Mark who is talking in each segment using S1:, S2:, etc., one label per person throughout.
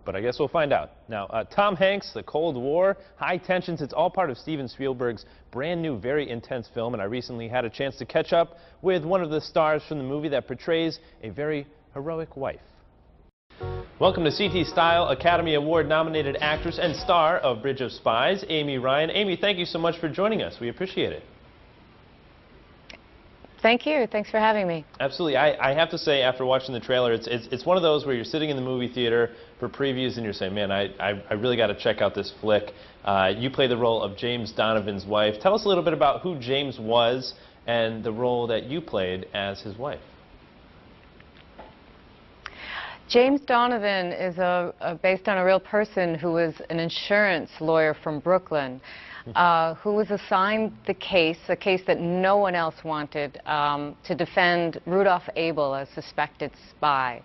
S1: but I guess we'll find out. Now, Tom Hanks, the Cold War, high tensions, it's all part of Steven Spielberg's brand new, very intense film, and I recently had a chance to catch up with one of the stars from the movie that portrays a very heroic wife. Welcome to CT Style, Academy Award-nominated actress and star of Bridge of Spies, Amy Ryan. Amy, thank you so much for joining us. We appreciate it.
S2: Thank you. Thanks for having me.
S1: Absolutely. I have to say, after watching the trailer, it's one of those where you're sitting in the movie theater for previews and you're saying, man, I really got to check out this flick. You play the role of James Donovan's wife. Tell us a little bit about who James was and the role that you played as his wife.
S2: James Donovan is based on a real person who was an insurance lawyer from Brooklyn, who was assigned the case, a case that no one else wanted, to defend Rudolph Abel, a suspected spy.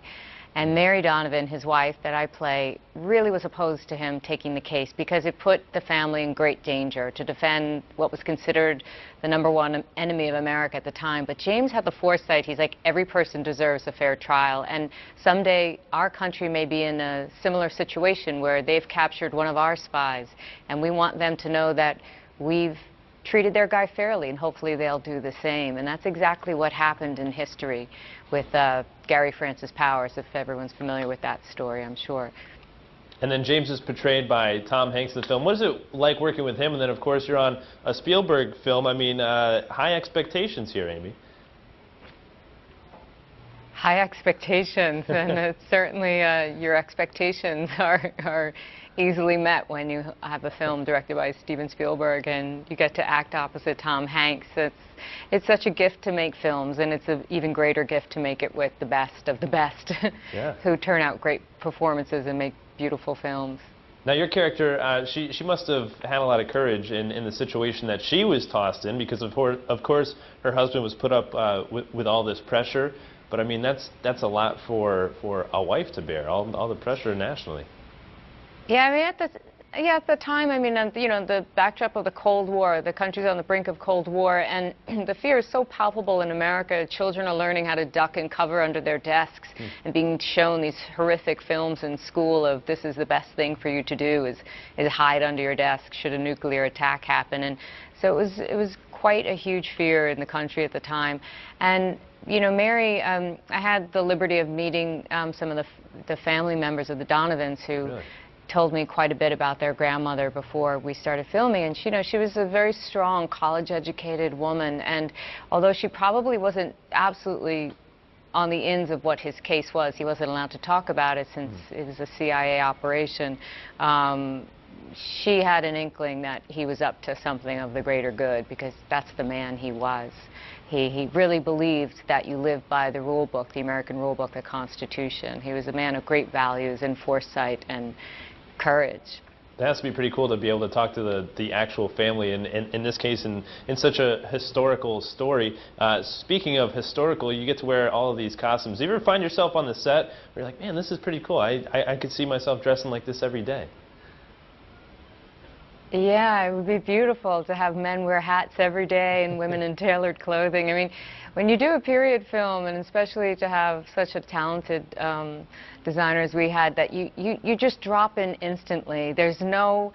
S2: And Mary Donovan, his wife, that I play, really was opposed to him taking the case because it put the family in great danger to defend what was considered the #1 enemy of America at the time. But James had the foresight. He's like, every person deserves a fair trial. And someday our country may be in a similar situation where they've captured one of our spies. And we want them to know that we've treated their guy fairly, and hopefully they'll do the same. And that's exactly what happened in history with Gary Francis Powers, if everyone's familiar with that story, I'm sure.
S1: And then James is portrayed by Tom Hanks in the film. What is it like working with him? And then, of course, you're on a Spielberg film. I mean, high expectations here, Amy.
S2: High expectations, and certainly your expectations are easily met when you have a film directed by Steven Spielberg and you get to act opposite Tom Hanks. It's such a gift to make films, and it's an even greater gift to make it with the best of the best,
S1: yeah,
S2: who turn out great performances and make beautiful films.
S1: Now, your character, she must have had a lot of courage in the situation that she was tossed in, because of course her husband was put up with all this pressure. But I mean, that's a lot for a wife to bear, all the pressure nationally.
S2: Yeah, I mean, at the time, I mean, you know, the backdrop of the Cold War, the country's on the brink of Cold War, and the fear is so palpable in America. Children are learning how to duck and cover under their desks and being shown these horrific films in school of this is the best thing for you to do is hide under your desk should a nuclear attack happen. And so it was quite a huge fear in the country at the time. And you know, Mary, I had the liberty of meeting some of the family members of the Donovans who really told me quite a bit about their grandmother before we started filming. And you know, she was a very strong, college-educated woman. And although she probably wasn't absolutely on the ins of what his case was, he wasn't allowed to talk about it since it was a CIA operation. She had an inkling that he was up to something of the greater good, because that's the man he was. He really believed that you live by the rule book, the American rule book, the Constitution. He was a man of great values and foresight and courage.
S1: That has to be pretty cool to be able to talk to the actual family, and in this case, in such a historical story. Speaking of historical, you get to wear all of these costumes. Do you ever find yourself on the set where you're like, man, this is pretty cool. I could see myself dressing like this every day?
S2: Yeah, it would be beautiful to have men wear hats every day and women in tailored clothing. I mean, when you do a period film, and especially to have such a talented designer as we had, that you just drop in instantly. There's no,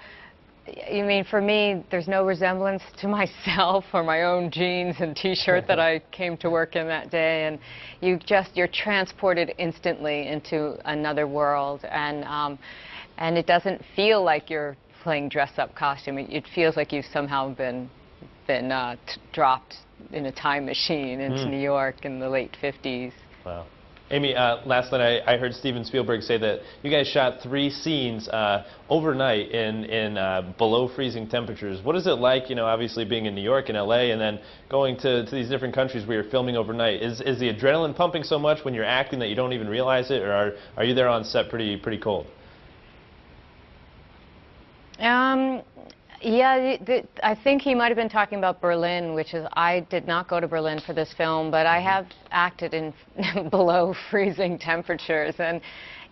S2: I mean, for me, there's no resemblance to myself or my own jeans and T-shirt that I came to work in that day, and you're transported instantly into another world, and it doesn't feel like you're playing dress-up costume. It feels like you've somehow been dropped in a time machine into New York in the late 50s.
S1: Wow. Amy, last night I heard Steven Spielberg say that you guys shot 3 scenes overnight in below freezing temperatures. What is it like, you know, obviously being in New York and LA and then going to these different countries where you're filming overnight? Is the adrenaline pumping so much when you're acting that you don't even realize it, or are you there on set pretty cold?
S2: Yeah, I think he might have been talking about Berlin, which is, I did not go to Berlin for this film, but I have acted in below freezing temperatures, and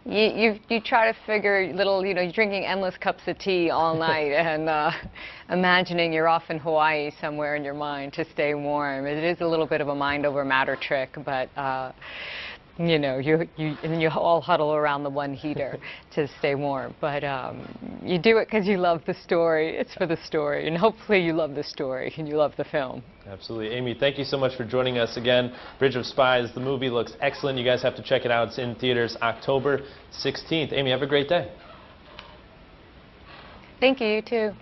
S2: you try to figure little, you know, you're drinking endless cups of tea all night and imagining you're off in Hawaii somewhere in your mind to stay warm. It is a little bit of a mind over matter trick, but you know, and you all huddle around the one heater to stay warm. But you do it because you love the story. It's for the story, and hopefully you love the story and you love the film.
S1: Absolutely. Amy, thank you so much for joining us again. Bridge of Spies, the movie looks excellent. You guys have to check it out. It's in theaters October 16th. Amy, have a great day.
S2: Thank you, you too.